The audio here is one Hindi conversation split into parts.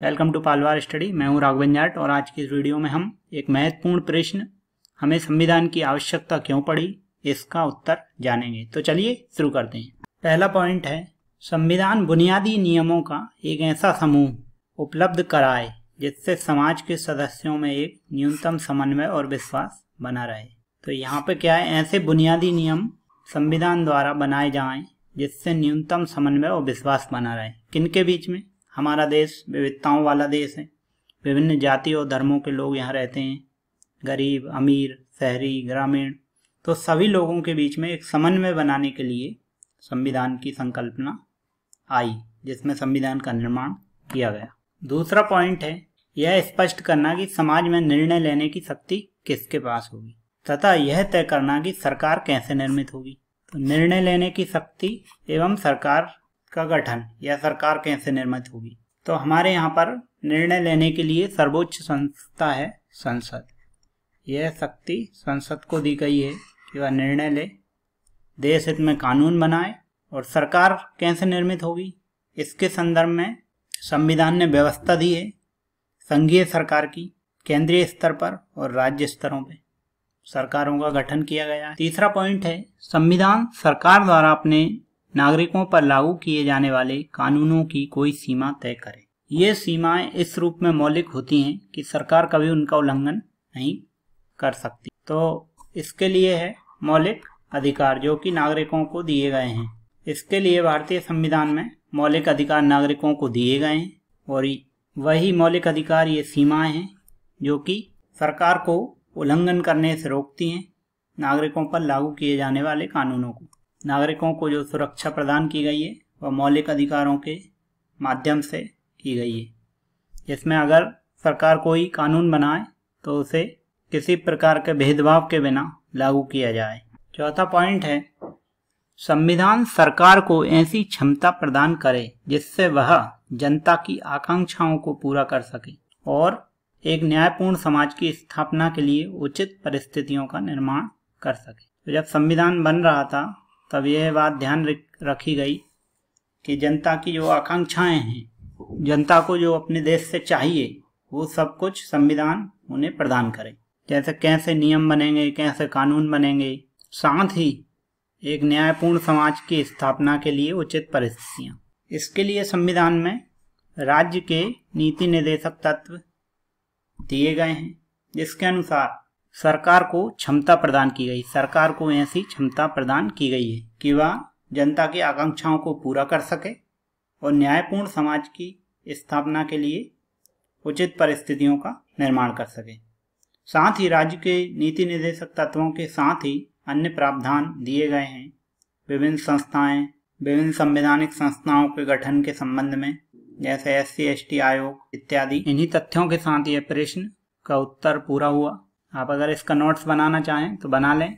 Welcome to पालवार study. मैं हूं राघवेंद्र जाट और आज की इस वीडियो में हम एक महत्वपूर्ण प्रश्न, हमें संविधान की आवश्यकता क्यों पड़ी, इसका उत्तर जानेंगे। तो चलिए शुरू करते हैं। पहला पॉइंट है, संविधान बुनियादी नियमों का एक ऐसा समूह उपलब्ध कराए जिससे समाज के सदस्यों में एक न्यूनतम समन्वय और विश्वास बना रहे। तो यहाँ पे क्या है, ऐसे बुनियादी नियम संविधान द्वारा बनाए जाएं जिससे न्यूनतम समन्वय और विश्वास बना रहे। किनके बीच में? हमारा देश विविधताओं वाला देश है, विभिन्न जाति और धर्मों के लोग यहाँ रहते हैं, गरीब, अमीर, शहरी, ग्रामीण। तो सभी लोगों के बीच में एक समन्वय बनाने के लिए संविधान की संकल्पना आई, जिसमें संविधान का निर्माण किया गया। दूसरा पॉइंट है, यह स्पष्ट करना कि समाज में निर्णय लेने की शक्ति किसके पास होगी तथा यह तय करना कि सरकार कैसे निर्मित होगी। तो निर्णय लेने की शक्ति एवं सरकार का गठन या सरकार कैसे निर्मित होगी। तो हमारे यहाँ पर निर्णय लेने के लिए सर्वोच्च संस्था है संसद। यह शक्ति संसद को दी गई है कि वह निर्णय ले, देश हित में कानून बनाए। और सरकार कैसे निर्मित होगी, इसके संदर्भ में संविधान ने व्यवस्था दी है संघीय सरकार की, केंद्रीय स्तर पर और राज्य स्तरों पर सरकारों का गठन किया गया है। तीसरा पॉइंट है, संविधान सरकार द्वारा अपने नागरिकों पर लागू किए जाने वाले कानूनों की कोई सीमा तय करे। ये सीमाएं इस रूप में मौलिक होती हैं कि सरकार कभी उनका उल्लंघन नहीं कर सकती। तो इसके लिए है मौलिक अधिकार जो कि नागरिकों को दिए गए हैं। इसके लिए भारतीय संविधान में मौलिक अधिकार नागरिकों को दिए गए हैं और वही मौलिक अधिकार, ये सीमाएं हैं जो कि सरकार को उल्लंघन करने से रोकती हैं नागरिकों पर लागू किए जाने वाले कानूनों को। नागरिकों को जो सुरक्षा प्रदान की गई है वह मौलिक अधिकारों के माध्यम से की गई है, जिसमें अगर सरकार कोई कानून बनाए तो उसे किसी प्रकार के भेदभाव के बिना लागू किया जाए। चौथा पॉइंट है, संविधान सरकार को ऐसी क्षमता प्रदान करे जिससे वह जनता की आकांक्षाओं को पूरा कर सके और एक न्यायपूर्ण समाज की स्थापना के लिए उचित परिस्थितियों का निर्माण कर सके। तो जब संविधान बन रहा था तब यह बात ध्यान रखी गई कि जनता की जो आकांक्षाएं हैं, जनता को जो अपने देश से चाहिए, वो सब कुछ संविधान उन्हें प्रदान करे। जैसे कैसे नियम बनेंगे, कैसे कानून बनेंगे, साथ ही एक न्यायपूर्ण समाज की स्थापना के लिए उचित परिस्थितियां। इसके लिए संविधान में राज्य के नीति निर्देशक तत्व दिए गए हैं, जिसके अनुसार सरकार को क्षमता प्रदान की गई। सरकार को ऐसी क्षमता प्रदान की गई है कि वह जनता की आकांक्षाओं को पूरा कर सके और न्यायपूर्ण समाज की स्थापना के लिए उचित परिस्थितियों का निर्माण कर सके। साथ ही राज्य के नीति निर्देशक तत्वों के साथ ही अन्य प्रावधान दिए गए हैं विभिन्न संस्थाएं, विभिन्न संवैधानिक संस्थाओं के गठन के संबंध में, जैसे SC ST आयोग इत्यादि। इन्हीं तथ्यों के साथ यह प्रश्न का उत्तर पूरा हुआ। आप अगर इसका नोट्स बनाना चाहें तो बना लें।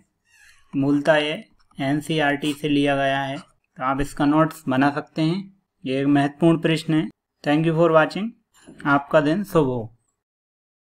मूलतः ये NCERT से लिया गया है, तो आप इसका नोट्स बना सकते हैं। ये एक महत्वपूर्ण प्रश्न है। Thank you for watching. आपका दिन शुभ हो।